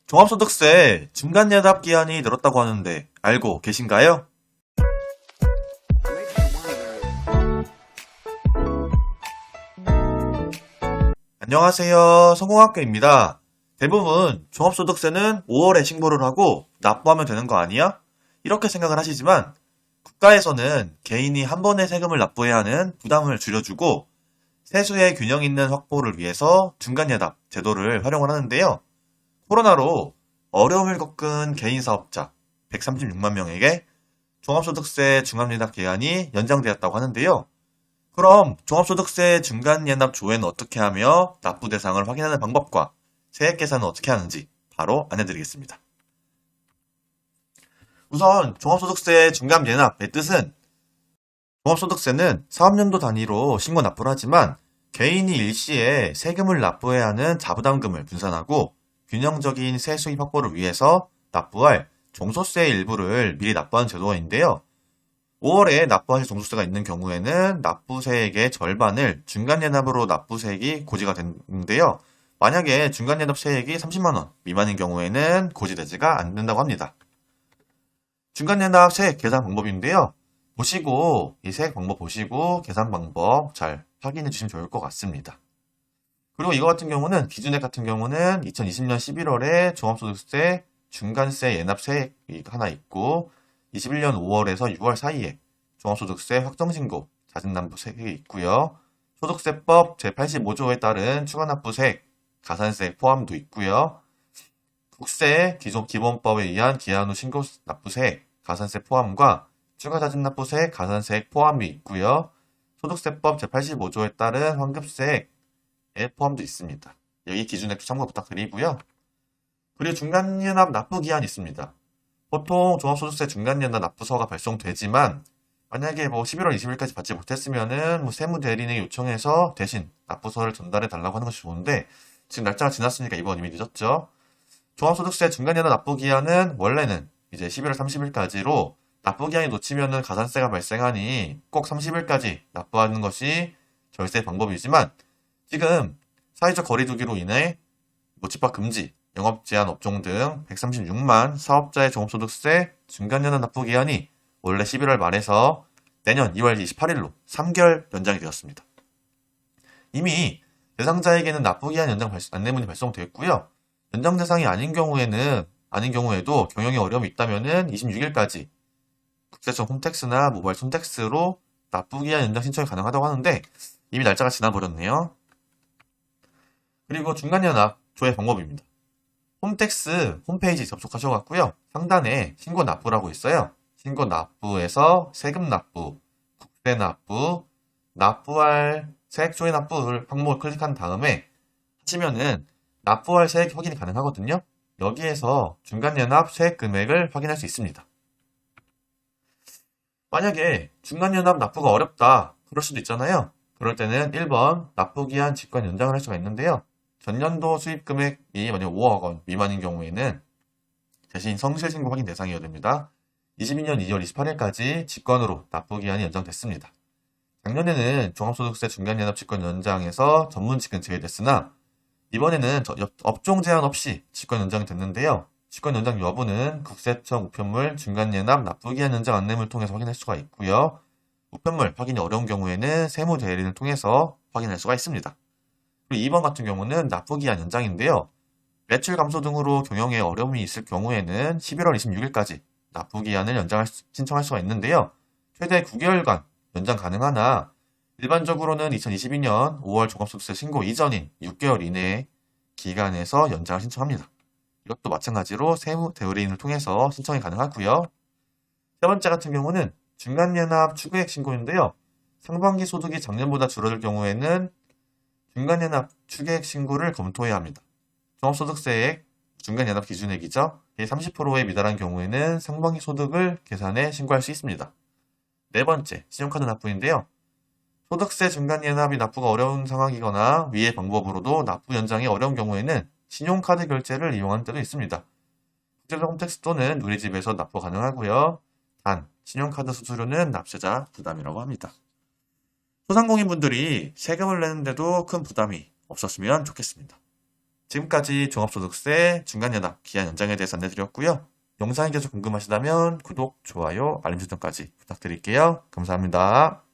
종합소득세 중간예납 기한이 늘었다고 하는데 알고 계신가요? 안녕하세요. 성공학교입니다. 대부분 종합소득세는 5월에 신고를 하고 납부하면 되는 거 아니야? 이렇게 생각을 하시지만 국가에서는 개인이 한 번에 세금을 납부해야 하는 부담을 줄여주고 세수의 균형 있는 확보를 위해서 중간예납 제도를 활용을 하는데요. 코로나로 어려움을 겪은 개인 사업자 136만 명에게 종합소득세 중간예납 기한이 연장되었다고 하는데요. 그럼 종합소득세 중간예납 조회는 어떻게 하며 납부 대상을 확인하는 방법과 세액 계산은 어떻게 하는지 바로 안내드리겠습니다. 우선 종합소득세 중간예납의 뜻은 종합소득세는 사업연도 단위로 신고 납부를 하지만 개인이 일시에 세금을 납부해야 하는 자부담금을 분산하고 균형적인 세수입 확보를 위해서 납부할 종소세의 일부를 미리 납부하는 제도인데요. 5월에 납부하실 종소세가 있는 경우에는 납부세액의 절반을 중간예납으로 납부세액이 고지가 되는데요. 만약에 중간예납 세액이 30만원 미만인 경우에는 고지되지가 않는다고 합니다. 중간예납 세액 계산 방법인데요. 이 세액 방법 보시고 계산 방법 잘 확인해 주시면 좋을 것 같습니다. 그리고 이거 같은 경우는 기준액 같은 경우는 2020년 11월에 종합소득세 중간세 예납세액이 하나 있고 21년 5월에서 6월 사이에 종합소득세 확정신고 자진납부세액이 있고요. 소득세법 제85조에 따른 추가납부세액, 가산세 포함도 있고요. 국세 기본법에 의한 기한 후 신고 납부세액, 가산세 포함과 추가자진납부세액, 가산세액 포함이 있고요. 소득세법 제85조에 따른 환급세액 포함도 있습니다. 여기 기준액도 참고 부탁드리고요. 그리고 중간예납 납부기한이 있습니다. 보통 종합소득세 중간예납 납부서가 발송되지만 만약에 11월 20일까지 받지 못했으면은 세무대리인에게 요청해서 대신 납부서를 전달해 달라고 하는 것이 좋은데 지금 날짜가 지났으니까 이번 이미 늦었죠. 종합소득세 중간예납 납부기한은 원래는 이제 11월 30일까지로 납부기한이 놓치면은 가산세가 발생하니 꼭 30일까지 납부하는 것이 절세 방법이지만 지금 사회적 거리두기로 인해 집합 금지, 영업 제한 업종 등 136만 사업자의 종합소득세 중간예납 납부기한이 원래 11월 말에서 내년 2월 28일로 3개월 연장이 되었습니다. 이미 대상자에게는 납부기한 연장 안내문이 발송되었고요. 연장 대상이 아닌 경우에도 경영에 어려움이 있다면은 26일까지 국세청 홈택스나 모바일 손택스로 납부기한 연장 신청이 가능하다고 하는데 이미 날짜가 지나버렸네요. 그리고 중간예납 조회 방법입니다. 홈택스 홈페이지 접속하셔갖고요. 상단에 신고 납부라고 있어요. 신고 납부에서 세금 납부, 국세 납부, 납부할 세액 조회 납부를 항목을 클릭한 다음에 하시면은 납부할 세액 확인이 가능하거든요. 여기에서 중간예납 세액 금액을 확인할 수 있습니다. 만약에 중간예납 납부가 어렵다 그럴 수도 있잖아요. 그럴 때는 1번 납부기한 직권 연장을 할 수가 있는데요. 전년도 수입 금액이 만약 5억 원 미만인 경우에는 대신 성실신고 확인 대상이어야 됩니다. 22년 2월 28일까지 직권으로 납부기한이 연장됐습니다. 작년에는 종합소득세 중간예납 직권 연장에서 전문 직권 제외됐으나 이번에는 업종 제한 없이 직권 연장이 됐는데요. 직권 연장 여부는 국세청 우편물 중간예납 납부기한 연장 안내문을 통해서 확인할 수가 있고요. 우편물 확인이 어려운 경우에는 세무대리인을 통해서 확인할 수가 있습니다. 그리고 2번 같은 경우는 납부기한 연장인데요. 매출 감소 등으로 경영에 어려움이 있을 경우에는 11월 26일까지 납부기한을 신청할 수가 있는데요. 최대 9개월간 연장 가능하나 일반적으로는 2022년 5월 종합소득세 신고 이전인 6개월 이내의 기간에서 연장을 신청합니다. 이것도 마찬가지로 세무대리인을 통해서 신청이 가능하고요. 세 번째 같은 경우는 중간예납 추가액 신고인데요. 상반기 소득이 작년보다 줄어들 경우에는 중간예납 추가액 신고를 검토해야 합니다. 종합소득세액 중간예납 기준액이죠. 30%에 미달한 경우에는 상반기 소득을 계산해 신고할 수 있습니다. 네 번째, 신용카드 납부인데요. 소득세 중간예납이 납부가 어려운 상황이거나 위의 방법으로도 납부 연장이 어려운 경우에는 신용카드 결제를 이용하는 때도 있습니다. 국제적 홈택스 또는 누리집에서 납부 가능하고요. 단, 신용카드 수수료는 납세자 부담이라고 합니다. 소상공인분들이 세금을 내는데도 큰 부담이 없었으면 좋겠습니다. 지금까지 종합소득세 중간연합 기한 연장에 대해서 안내드렸고요. 영상이 계속 궁금하시다면 구독, 좋아요, 알림 설정까지 부탁드릴게요. 감사합니다.